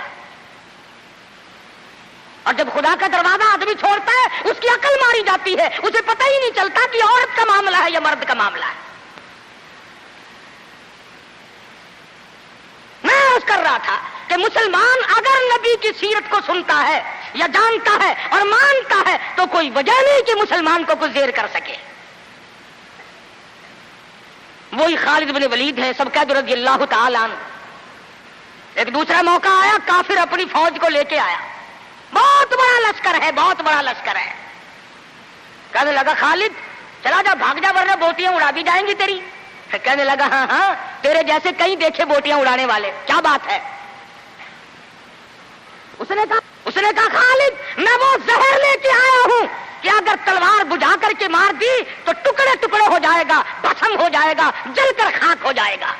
اور جب خدا کا دروازہ آدمی چھوڑتا ہے اس کی عقل ماری جاتی ہے، اسے پتہ ہی نہیں چلتا کہ عورت کا معاملہ ہے یا مرد کا معاملہ ہے۔ میں اس کر رہا تھا کہ مسلمان اگر نبی کی سیرت کو سنتا ہے یا جانتا ہے اور مانتا ہے تو کوئی وجہ نہیں کہ مسلمان کو کچھ زیر کر سکے۔ وہی خالد بن ولید ہے سب قید رضی اللہ تعالی عنہ۔ ایک دوسرا موقع آیا، کافر اپنی فوج کو لے کے آیا، بہت بڑا لشکر ہے، بہت بڑا لشکر ہے۔ کہنے لگا خالد چلا جا، بھاگ جا ورنہ بوٹیاں اڑا دی جائیں گی تیری۔ کہنے لگا ہاں ہاں تیرے جیسے کئی دیکھے بوٹیاں اڑانے والے، کیا بات ہے؟ اس نے کہا خالد میں وہ زہر لے کے آیا ہوں کہ اگر تلوار بجھا کر کے مار مار دی تو ٹکڑے ٹکڑے ہو جائے گا، بھسم ہو جائے گا، جل کر خاک ہو جائے گا۔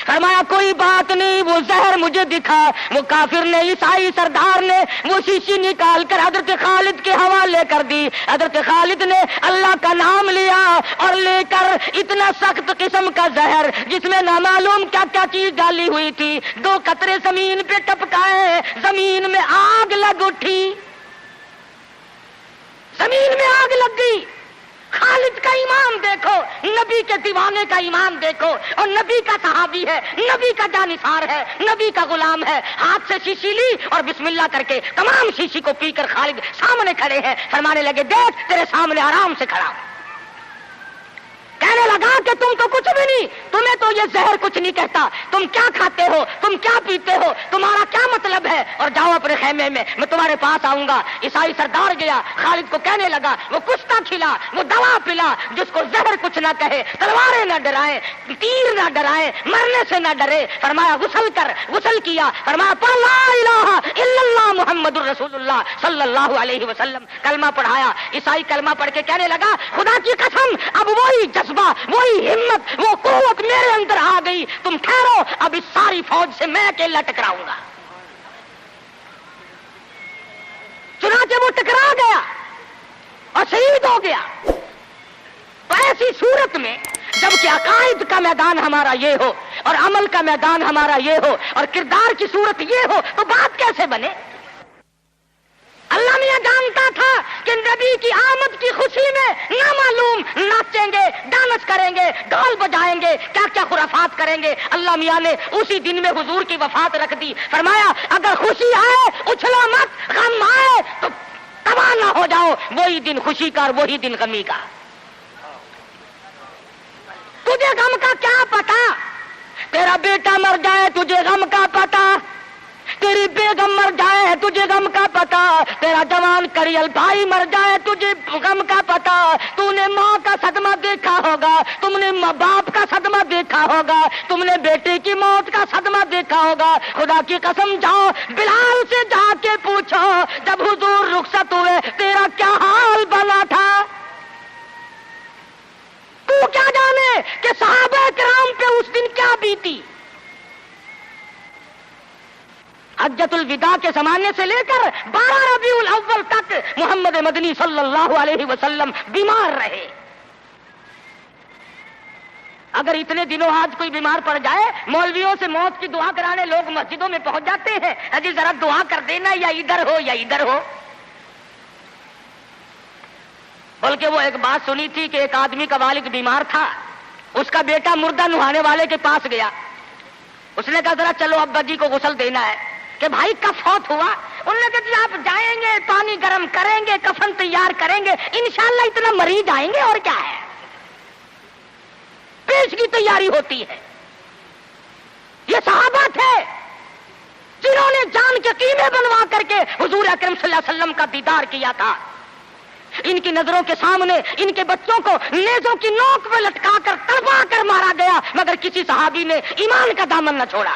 فرمایا کوئی بات نہیں، وہ زہر مجھے دکھا۔ وہ کافر نے، عیسائی سردار نے وہ شیشی نکال کر حضرت خالد کے حوالے کر دی۔ حضرت خالد نے اللہ کا نام لیا اور لے کر اتنا سخت قسم کا زہر جس میں نامعلوم کیا کیا چیز ڈالی ہوئی تھی، 2 قطرے زمین پہ ٹپکائے، زمین میں آگ لگ اٹھی، زمین میں آگ لگ گئی۔ خالد کا ایمان دیکھو، نبی کے دیوانے کا ایمان دیکھو، اور نبی کا صحابی ہے، نبی کا جانثار ہے، نبی کا غلام ہے۔ ہاتھ سے شیشی لی اور بسم اللہ کر کے تمام شیشی کو پی کر خالد سامنے کھڑے ہیں، فرمانے لگے دیکھ تیرے سامنے آرام سے کھڑا ہوں۔ کہنے لگا کہ تم تو کچھ بھی نہیں، تمہیں تو یہ زہر کچھ نہیں کہتا، تم کیا کھاتے ہو، تم کیا پیتے ہو، تمہارا کیا مطلب ہے، اور جاؤ اپنے خیمے میں تمہارے پاس آؤں گا۔ عیسائی سردار گیا، خالد کو کہنے لگا وہ کشتا کھلا، وہ دوا پلا، جس کو زہر کچھ نہ کہے، تلواریں نہ ڈرائے، تیر نہ ڈرائے، مرنے سے نہ ڈرے۔ فرمایا غسل کر، غسل کیا، فرمایا پڑھ لا الہ الا اللہ محمد الرسول اللہ صلی اللہ علیہ وسلم، کلمہ پڑھایا۔ عیسائی کلمہ پڑھ کے کہنے لگا خدا کی قسم اب وہی جذبہ، وہی ہمت، وہ قوت میرے اندر آ گئی، تم ٹھہرو، اب اس ساری فوج سے میں اکیلا ٹکراؤں گا۔ چنانچہ وہ ٹکرا گیا اور شہید ہو گیا۔ تو ایسی صورت میں جب کہ عقائد کا میدان ہمارا یہ ہو اور عمل کا میدان ہمارا یہ ہو اور کردار کی صورت یہ ہو تو بات کیسے بنے؟ اللہ میاں جانتا تھا کہ نبی کی آمد کی خوشی میں نامعلوم ناچیں گے، ڈانس کریں گے، ڈھول بجائیں گے، کیا کیا خرافات کریں گے۔ اللہ میاں نے اسی دن میں حضور کی وفات رکھ دی۔ فرمایا اگر خوشی آئے اچھلو مت، غم آئے تو تباہ نہ ہو جاؤ، وہی دن خوشی کا اور وہی دن غمی کا۔ تجھے غم کا کیا پتا؟ تیرا بیٹا مر جائے تجھے غم کا پتا، تیری بیگم مر جائے تجھے غم کا پتا، تیرا جوان کریل بھائی مر جائے تجھے غم کا پتا۔ تو نے ماں کا صدمہ دیکھا ہوگا، تم نے ماں باپ کا صدمہ دیکھا ہوگا، تم نے بیٹے کی موت کا صدمہ دیکھا ہوگا۔ خدا کی قسم جاؤ بلال سے جا کے پوچھو جب حضور رخصت ہوئے تیرا کیا حال بنا تھا۔ تو کیا جانے کہ صحابہ کرام پہ اس دن کیا بیتی۔ حجۃ الوداع کے زمانے سے لے کر 12 ربیع الاول تک محمد مدنی صلی اللہ علیہ وسلم بیمار رہے۔ اگر اتنے دنوں آج کوئی بیمار پڑ جائے، مولویوں سے موت کی دعا کرانے لوگ مسجدوں میں پہنچ جاتے ہیں، اجی ذرا دعا کر دینا یا ادھر ہو یا ادھر ہو۔ بلکہ وہ ایک بات سنی تھی کہ ایک آدمی کا والد بیمار تھا، اس کا بیٹا مردہ نہانے والے کے پاس گیا، اس نے کہا ذرا چلو ابا جی کو غسل دینا ہے کہ بھائی کب فوت ہوا؟ انہوں نے کہا جی آپ جائیں گے، پانی گرم کریں گے، کفن تیار کریں گے، انشاءاللہ اتنا مریض آئیں گے اور کیا ہے، پیش کی تیاری ہوتی ہے۔ یہ صحابہ تھے جنہوں نے جان کے قیمے بنوا کر کے حضور اکرم صلی اللہ علیہ وسلم کا دیدار کیا تھا۔ ان کی نظروں کے سامنے ان کے بچوں کو نیزوں کی نوک میں لٹکا کر تڑپا کر مارا گیا، مگر کسی صحابی نے ایمان کا دامن نہ چھوڑا۔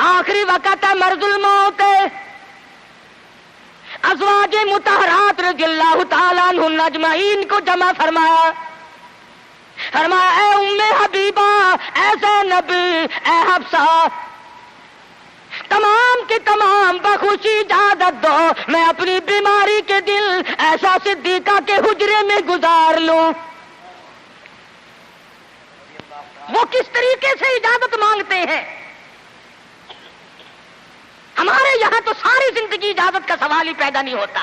آخری وقت ہے، مرض الموت ہے، ازواج مطہرات رضی اللہ تعالیٰ عنہن اجمعین کو جمع فرمایا، فرمایا اے ام حبیبہ، اے زینب، اے حفصہ، تمام کے تمام بخوشی اجازت دو میں اپنی بیماری کے دل ایسا صدیقہ کے حجرے میں گزار لوں۔ وہ کس طریقے سے اجازت مانگتے ہیں؟ ہمارے یہاں تو ساری زندگی اجازت کا سوال ہی پیدا نہیں ہوتا،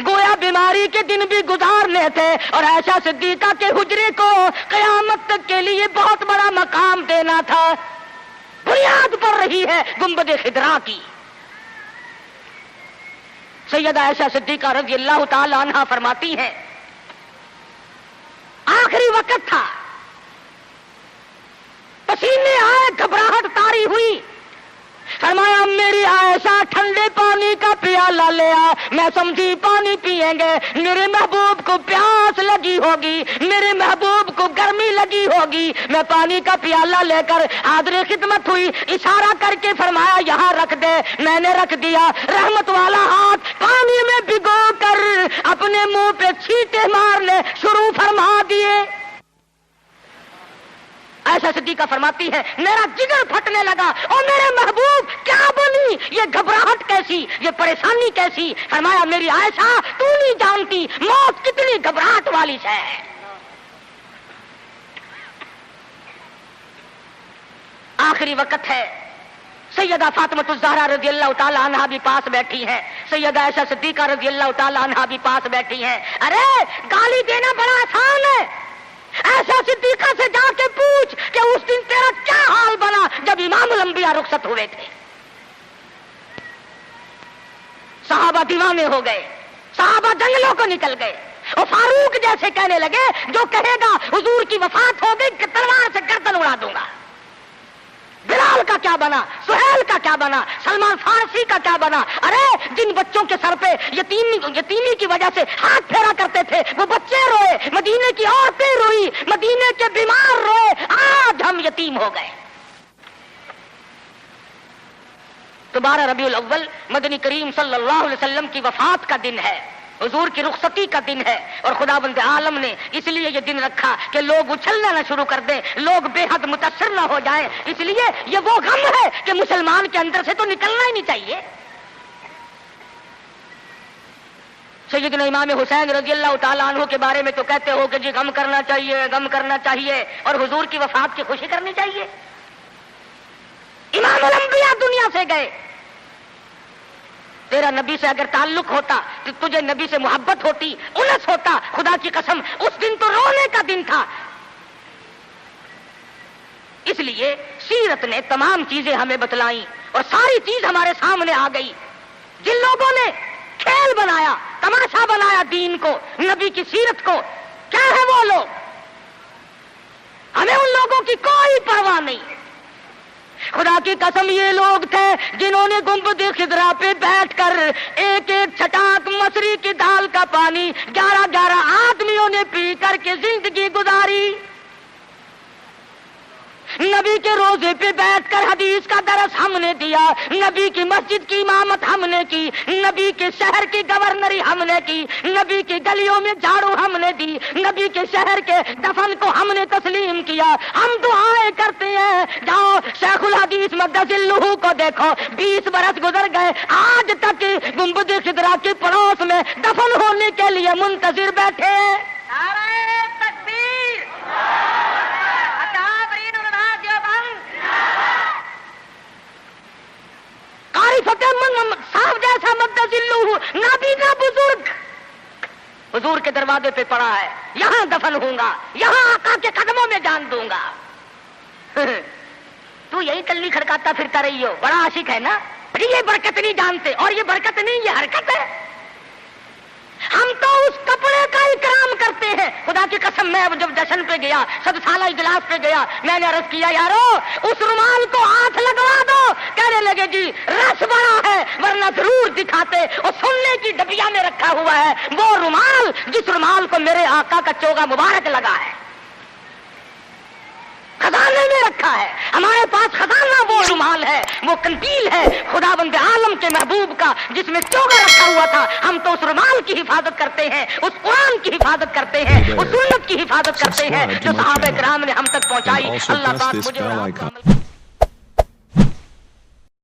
گویا بیماری کے دن بھی گزارنے تھے، اور ایسا صدیقہ کے حجرے کو قیامت تک کے لیے بہت بڑا مقام دینا تھا۔ بنیاد پڑ رہی ہے گنبد خضرا کی۔ سیدہ عائشہ صدیقہ رضی اللہ تعالی عنہا فرماتی ہیں آخری وقت تھا، پسینے آئے، گھبراہٹ طاری ہوئی، فرمایا میری عائشہ ٹھنڈے پانی کا پیالہ لیا، میں سمجھی پانی پیئیں گے، میرے محبوب کو پیاس لگی ہوگی، میرے محبوب کو گرمی لگی پی ہوگی. میں پانی کا پیالہ لے کر حاضر خدمت ہوئی, اشارہ کر کے فرمایا یہاں رکھ دے. میں نے رکھ دیا. رحمت والا ہاتھ پانی میں بھگو کر اپنے منہ پہ چھینٹے مارنے شروع فرما دیے. ایسا صدیقہ فرماتی ہے میرا جگر پھٹنے لگا, اور میرے محبوب کیا بنی, یہ گھبراہٹ کیسی, یہ پریشانی کیسی. فرمایا میری عائشہ تو نہیں جانتی موت کتنی گھبراہٹ والی ہے. آخری وقت ہے, سیدہ فاطمہ الزہرا رضی اللہ تعالی عنہا بھی پاس بیٹھی ہیں, سیدہ عائشہ صدیقہ رضی اللہ تعالی عنہا بھی پاس بیٹھی ہیں. ارے گالی دینا بڑا آسان ہے, ایسا صدیقہ سے جا کے پوچھ کہ اس دن تیرا کیا حال بنا جب امام الانبیاء رخصت ہوئے تھے. صحابہ دیوانے ہو گئے, صحابہ جنگلوں کو نکل گئے, اور فاروق جیسے کہنے لگے جو کہے گا حضور کی وفات ہو گئی تلوار سے گردن اڑا دوں گا. بلال کا کیا بنا, سہیل کا کیا بنا, سلمان فارسی کا کیا بنا. ارے جن بچوں کے سر پہ یتیمی کی وجہ سے ہاتھ پھیرا کرتے تھے وہ بچے روئے, مدینے کی عورتیں روئی, مدینے کے بیمار روئے, آج ہم یتیم ہو گئے. تو 12 ربیع الاول مدنی کریم صلی اللہ علیہ وسلم کی وفات کا دن ہے, حضور کی رخصتی کا دن ہے, اور خداوند عالم نے اس لیے یہ دن رکھا کہ لوگ اچھلنا نہ شروع کر دیں, لوگ بے حد متاثر نہ ہو جائیں. اس لیے یہ وہ غم ہے کہ مسلمان کے اندر سے تو نکلنا ہی نہیں چاہیے. سیدنا امام حسین رضی اللہ تعالیٰ عنہ کے بارے میں تو کہتے ہو کہ جی غم کرنا چاہیے, غم کرنا چاہیے, اور حضور کی وفات کی خوشی کرنی چاہیے. امام الانبیاء دنیا سے گئے, تیرا نبی سے اگر تعلق ہوتا, تجھے نبی سے محبت ہوتی, انس ہوتا, خدا کی قسم اس دن تو رونے کا دن تھا. اس لیے سیرت نے تمام چیزیں ہمیں بتلائیں, اور ساری چیز ہمارے سامنے آ گئی. جن لوگوں نے کھیل بنایا, تماشا بنایا دین کو, نبی کی سیرت کو, کیا ہے وہ لوگ؟ ہمیں ان لوگوں کی کوئی پرواہ نہیں. خدا کی قسم یہ لوگ تھے جنہوں نے گنبد خضرا پہ بیٹھ کر ایک ایک چھٹاک مصری کی دال کا پانی 11 آدمیوں نے پی کر کے زندگی گزاری. نبی کے روزے پہ بیٹھ کر حدیث کا درس ہم نے دیا, نبی کی مسجد کی امامت ہم نے کی, نبی کے شہر کی گورنری ہم نے کی, نبی کی گلیوں میں جھاڑو ہم نے دی, نبی کے شہر کے دفن کو ہم نے تسلیم کیا. ہم دعائیں کرتے ہیں, جاؤ شیخ الحدیث مقدس الروح کو دیکھو, 20 برس گزر گئے, آج تک گنبد خضرا کے پڑوس میں دفن ہونے کے لیے منتظر بیٹھے. صاحب جیسا مقدس الروح نابینا بزرگ حضور کے دروازے پہ پڑا ہے, یہاں دفن ہوں گا, یہاں آقا کے قدموں میں جان دوں گا. تو یہی کلی کھڑکاتا پھرتا رہی ہو, بڑا عاشق ہے نا. یہ برکت نہیں جانتے, اور یہ برکت نہیں, یہ حرکت ہے. ہم تو اس کپڑے کا اکرام کرتے ہیں. خدا کی قسم میں جب جشن پہ گیا, 100 سالہ اجلاس پہ گیا, میں نے عرض کیا یارو اس رومال کو ہاتھ لگوا دو. کہنے لگے جی رس بڑا ہے ورنہ ضرور دکھاتے, اور سننے کی ڈبیا میں رکھا ہوا ہے وہ رومال جس رومال کو میرے آقا کا چوگا مبارک لگا ہے, خزانے میں رکھا ہے. ہمارے پاس خزانہ وہ رومال ہے, وہ کنتیل ہے خداوند عالم کے محبوب کا جس میں چوگا رکھا ہوا تھا. ہم تو اس رومال کی حفاظت کرتے ہیں, اس قرآن کی حفاظت کرتے ہیں, اس سنت کی حفاظت کرتے ہیں جو صحابہ کرام نے ہم تک پہنچائی. اللہ پاک مجھے